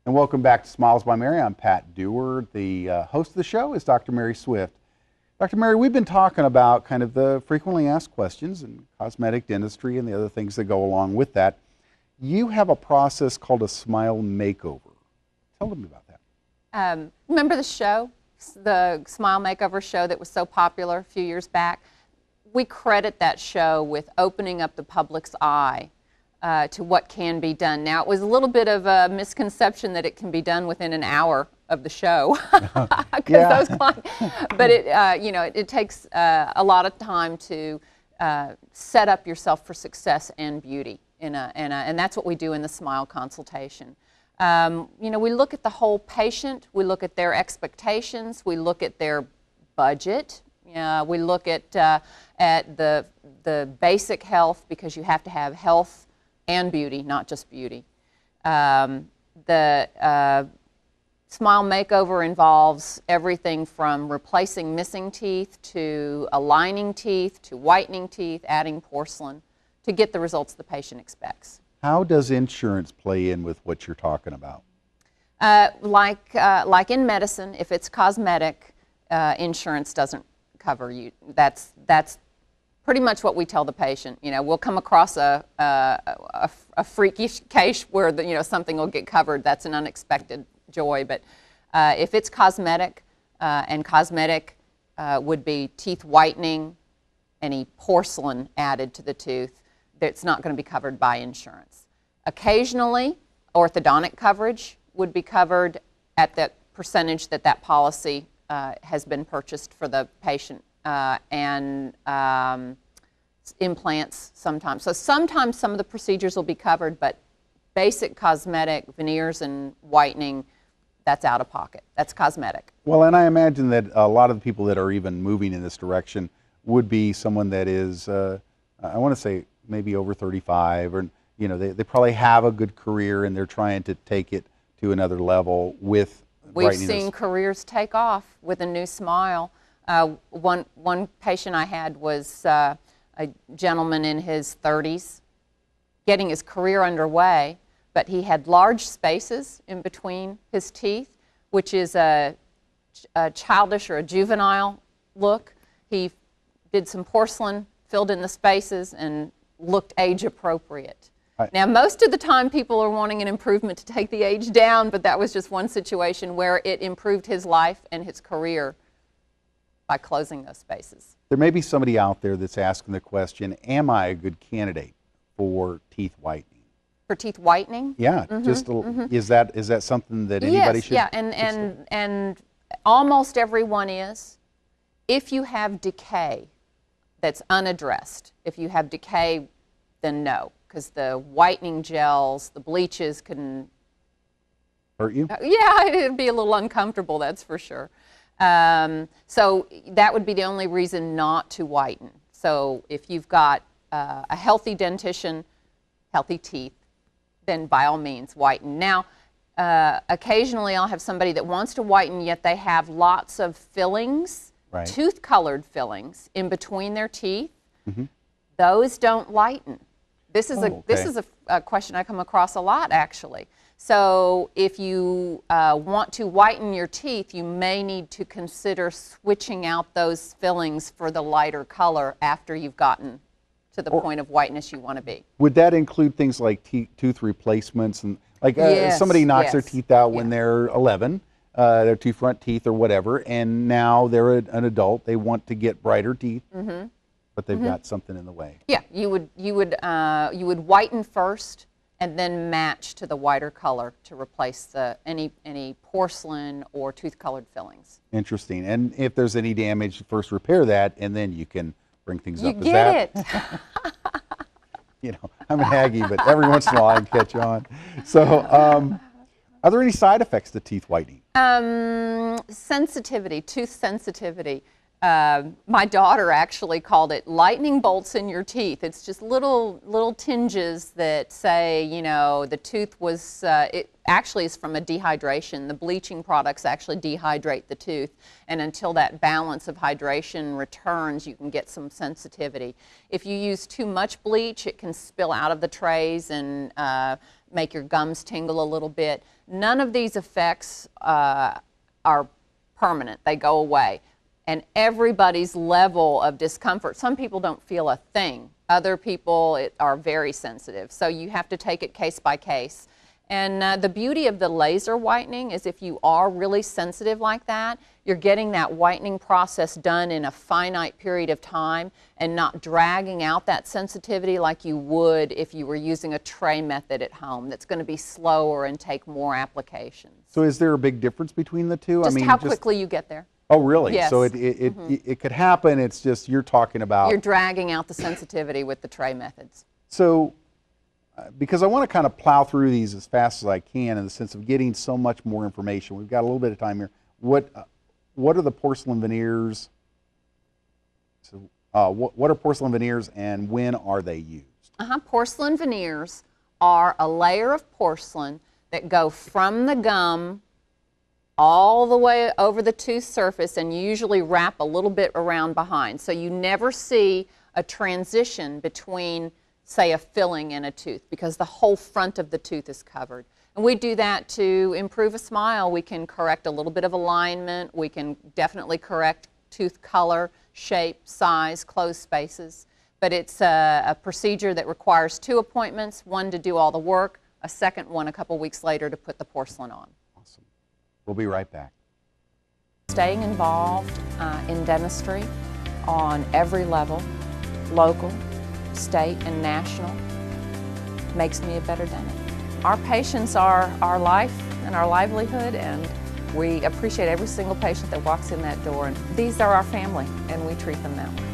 And welcome back to Smiles by Mary. I'm Pat Dewar. The host of the show is Dr. Mary Swift. Dr. Mary, we've been talking about kind of the frequently asked questions and cosmetic dentistry and the other things that go along with that. You have a process called a smile makeover. Tell me about that. Remember the show, the Smile Makeover show that was so popular a few years back? We credit that show with opening up the public's eye to what can be done. Now, it was a little bit of a misconception that it can be done within an hour of the show, because those clients, but it takes a lot of time to set up yourself for success and beauty, and that's what we do in the smile consultation. We look at the whole patient, we look at their expectations, we look at their budget, we look at the basic health, because you have to have health and beauty, not just beauty. The smile makeover involves everything from replacing missing teeth to aligning teeth to whitening teeth, adding porcelain to get the results the patient expects. How does insurance play in with what you're talking about? Like in medicine, if it's cosmetic, insurance doesn't cover you. That's pretty much what we tell the patient. We'll come across a freakish case where something will get covered. That's an unexpected joy. But if it's cosmetic, and cosmetic would be teeth whitening, any porcelain added to the tooth, it's not going to be covered by insurance. Occasionally, orthodontic coverage would be covered at that percentage that policy has been purchased for the patient, and implants sometimes. So sometimes some of the procedures will be covered, but basic cosmetic, veneers and whitening, that's out of pocket. That's cosmetic. Well, and I imagine that a lot of the people that are even moving in this direction would be someone that is, I want to say, maybe over 35, or they probably have a good career and they're trying to take it to another level with We've seen careers take off with a new smile. One patient I had was a gentleman in his 30s getting his career underway, but he had large spaces in between his teeth, which is a childish or a juvenile look. He did some porcelain, filled in the spaces, and looked age appropriate. Now, most of the time people are wanting an improvement to take the age down, but that was just one situation where it improved his life and his career by closing those spaces. There may be somebody out there that's asking the question, am I a good candidate for teeth whitening? For teeth whitening? Yeah, is that something that anybody should? Yeah, and almost everyone is. If you have decay that's unaddressed, if you have decay, then no, because the whitening gels, the bleaches can hurt you? Yeah, it'd be a little uncomfortable, that's for sure. So that would be the only reason not to whiten. So if you've got a healthy dentition, healthy teeth, then by all means whiten. Now, occasionally I'll have somebody that wants to whiten, yet they have lots of fillings, tooth-colored fillings in between their teeth. Mm-hmm. Those don't whiten. This is a question I come across a lot, actually. So if you want to whiten your teeth, you may need to consider switching out those fillings for the lighter color after you've gotten to the point of whiteness you want to be. Would that include things like tooth replacements, and like somebody knocks their teeth out when they're 11, their two front teeth or whatever, and now they're an adult, they want to get brighter teeth, but they've got something in the way? Yeah, you would whiten first and then match to the whiter color to replace any porcelain or tooth-colored fillings. Interesting. And if there's any damage, first repair that, and then you can bring things up. You get it. I'm a Aggie, but every once in a while I can catch on. So, are there any side effects to teeth whitening? Sensitivity, tooth sensitivity. My daughter actually called it lightning bolts in your teeth. It's just little tinges that say, the tooth was, it actually is from a dehydration. The bleaching products actually dehydrate the tooth, and until that balance of hydration returns, you can get some sensitivity. If you use too much bleach, it can spill out of the trays and make your gums tingle a little bit. None of these effects are permanent. They go away. And everybody's level of discomfort, some people don't feel a thing. Other people are very sensitive. So you have to take it case by case. And the beauty of the laser whitening is if you are really sensitive like that, you're getting that whitening process done in a finite period of time and not dragging out that sensitivity like you would if you were using a tray method at home that's going to be slower and take more applications. So is there a big difference between the two? Just how quickly you get there. Oh, really? Yes. So it could happen. It's just you're talking about. You're dragging out the sensitivity with the tray methods. So, because I want to kind of plow through these as fast as I can in the sense of getting so much more information. We've got a little bit of time here. What are the porcelain veneers? So, what are porcelain veneers and when are they used? Porcelain veneers are a layer of porcelain that go from the gum all the way over the tooth surface and usually wrap a little bit around behind. So you never see a transition between, say, a filling and a tooth because the whole front of the tooth is covered. And we do that to improve a smile. We can correct a little bit of alignment. We can definitely correct tooth color, shape, size, closed spaces. But it's a procedure that requires 2 appointments, one to do all the work, a second one a couple weeks later to put the porcelain on. Awesome. We'll be right back. Staying involved in dentistry on every level, local, state, and national, makes me a better dentist. Our patients are our life and our livelihood, and we appreciate every single patient that walks in that door. And these are our family, and we treat them that way.